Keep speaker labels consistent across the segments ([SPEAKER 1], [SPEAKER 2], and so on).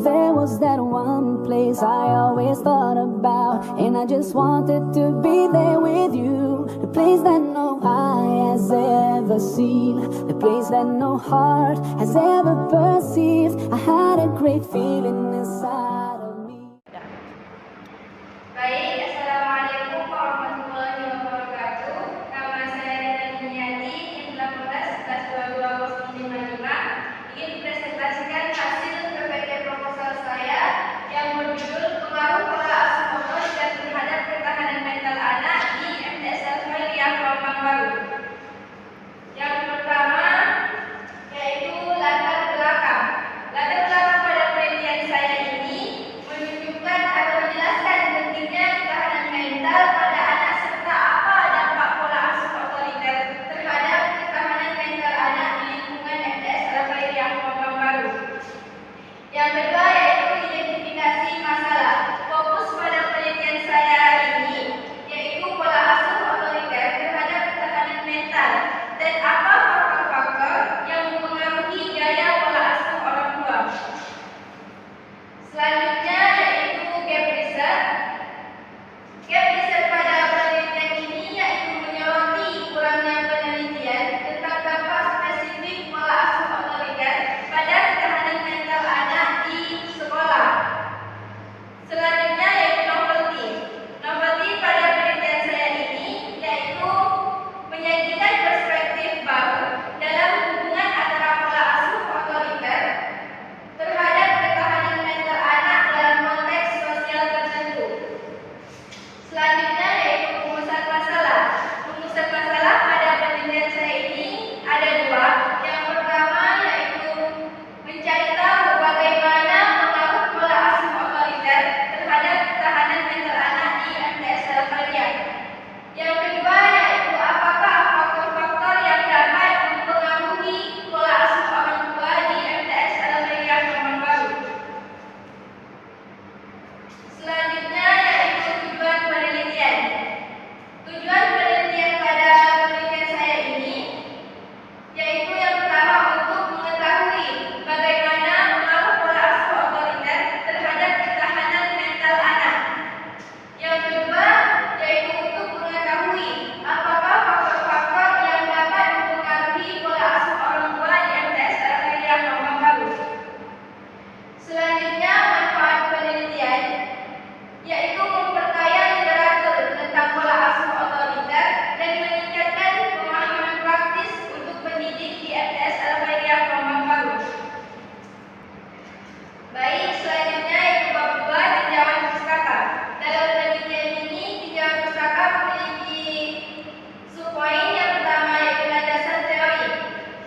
[SPEAKER 1] There was that one place I always thought about, and I just wanted to be there with you. The place that no eye has ever seen, the place that no heart has ever perceived. I had a great feeling inside of me.
[SPEAKER 2] Baik, Assalamualaikum warahmatullahi wabarakatuh. Nama saya Rina Diniati, NIM 18/11/22/05. Ingin presentasikan hasil PPT proposal saya yang berjudul Pengaruh Pola Asuh Otoriter terhadap Ketahanan Mental Anak di MTS Al-Khairiyah Rembang Baru. Yang pertama yaitu latar belakang. Latar belakang pada penelitian saya ini menunjukkan atau menjelaskan pentingnya ketahanan mental pada anak serta apa dampak pola asuh otoriter terhadap ketahanan mental anak di lingkungan MTS Al-Khairiyah Rembang Baru. Yang kedua yaitu identifikasi masalah. Fokus pada penelitian saya ini yaitu pola asuh otoriter terhadap ketahanan mental dan apa faktor-faktor yang mempengaruhi gaya pola asuh orang tua. Selanjutnya yaitu gap research. Gap research pada penelitian ini yaitu menyoroti kurangnya penelitian tentang dampak spesifik pola asuh otoriter pada ketahanan mental anak di sekolah. Selanjutnya yaitu novelty. Novelty pada penelitian saya ini yaitu menyajikan perspektif baru dalam hubungan antara pola asuh otoriter terhadap ketahanan mental anak dalam konteks sosial tertentu. Selanjutnya yaitu rumusan masalah. Rumusan masalah pada penelitian saya ini ada dua. Yang pertama yaitu mencari tahu bagaimana pengaruh pola asuh otoriter terhadap ketahanan mental anak di MTS Al-Khairiyah. Yang kedua yaitu apakah faktor-faktor yang dapat mempengaruhi pola asuh orang tua di MTS Al-Khairiyah Rembang Baru. Selanjutnya yaitu tujuan penelitian. Tujuan penelitian pada penelitian saya ini yaitu yang pertama untuk mengetahui bagaimana pengaruh pola asuh otoriter terhadap ketahanan mental anak. Yang kedua yaitu untuk mengetahui apakah faktor-faktor yang dapat mempengaruhi pola asuh orang tua di MTS Al-Khairiyah Rembang Baru. Selanjutnya manfaat penelitian yaitu memperkaya literatur tentang pola asuh otoriter dan meningkatkan pemahaman praktis untuk pendidik di MTS Al-Khairiyah Rembang Baru. Baik, selanjutnya yaitu bab 2 tinjauan pustaka. Dalam penelitian ini tinjauan pustaka memiliki subpoin. Yang pertama yaitu landasan teori.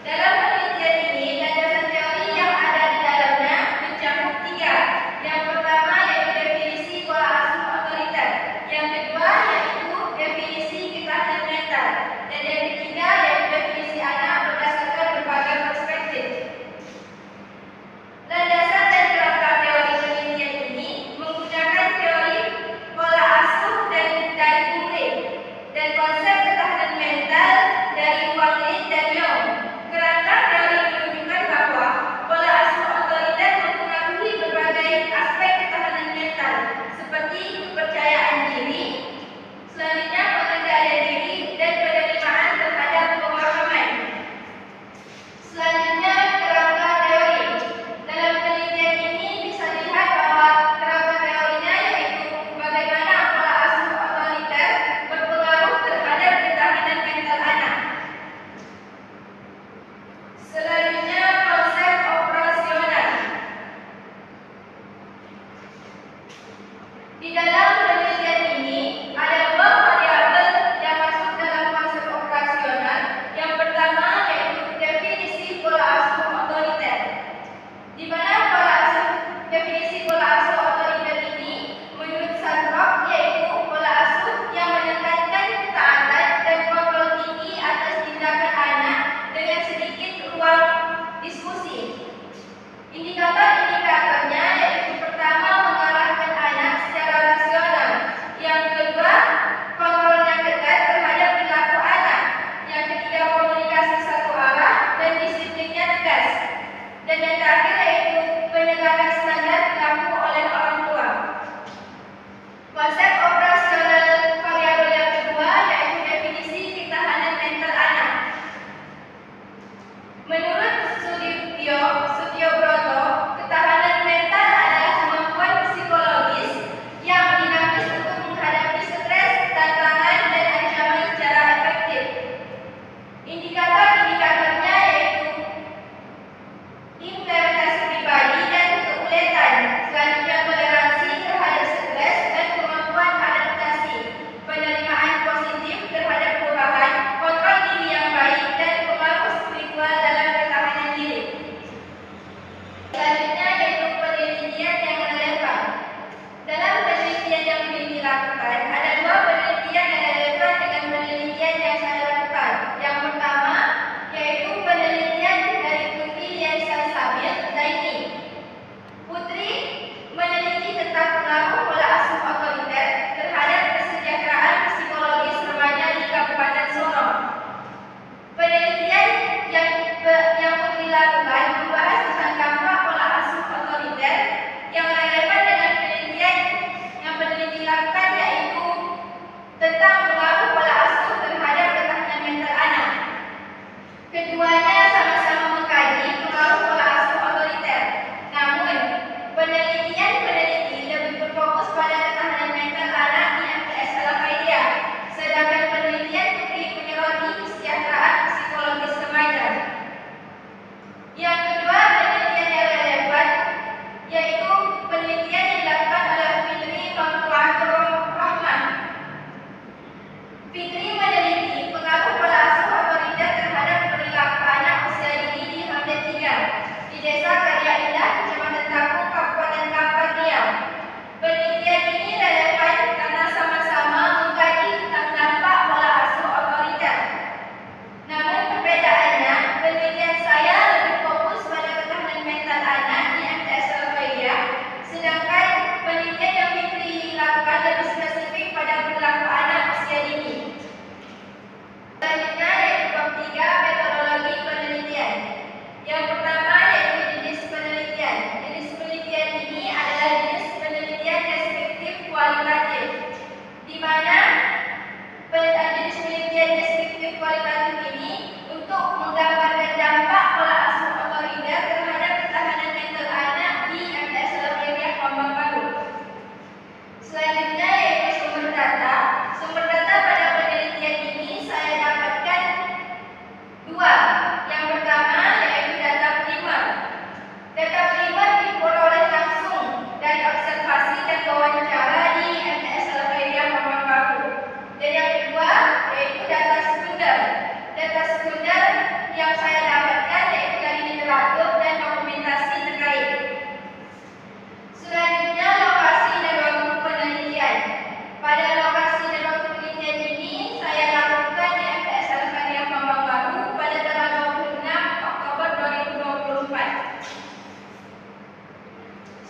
[SPEAKER 2] Dalam penelitian ini landasan teori yang ada di dalamnya mencakup 3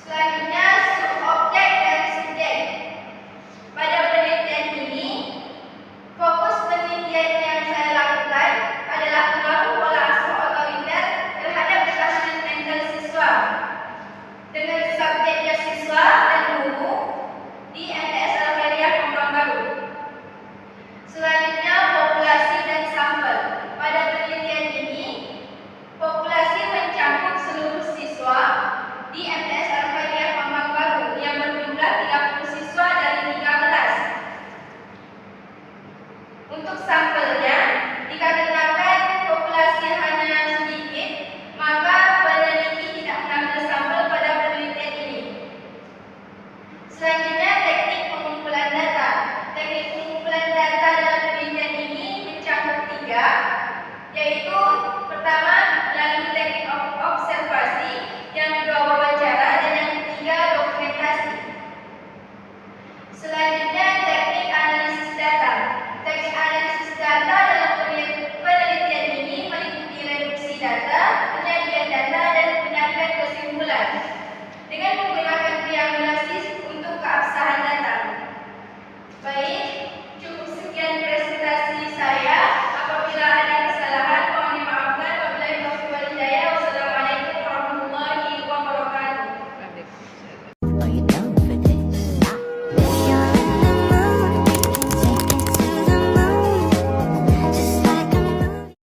[SPEAKER 2] Selanjutnya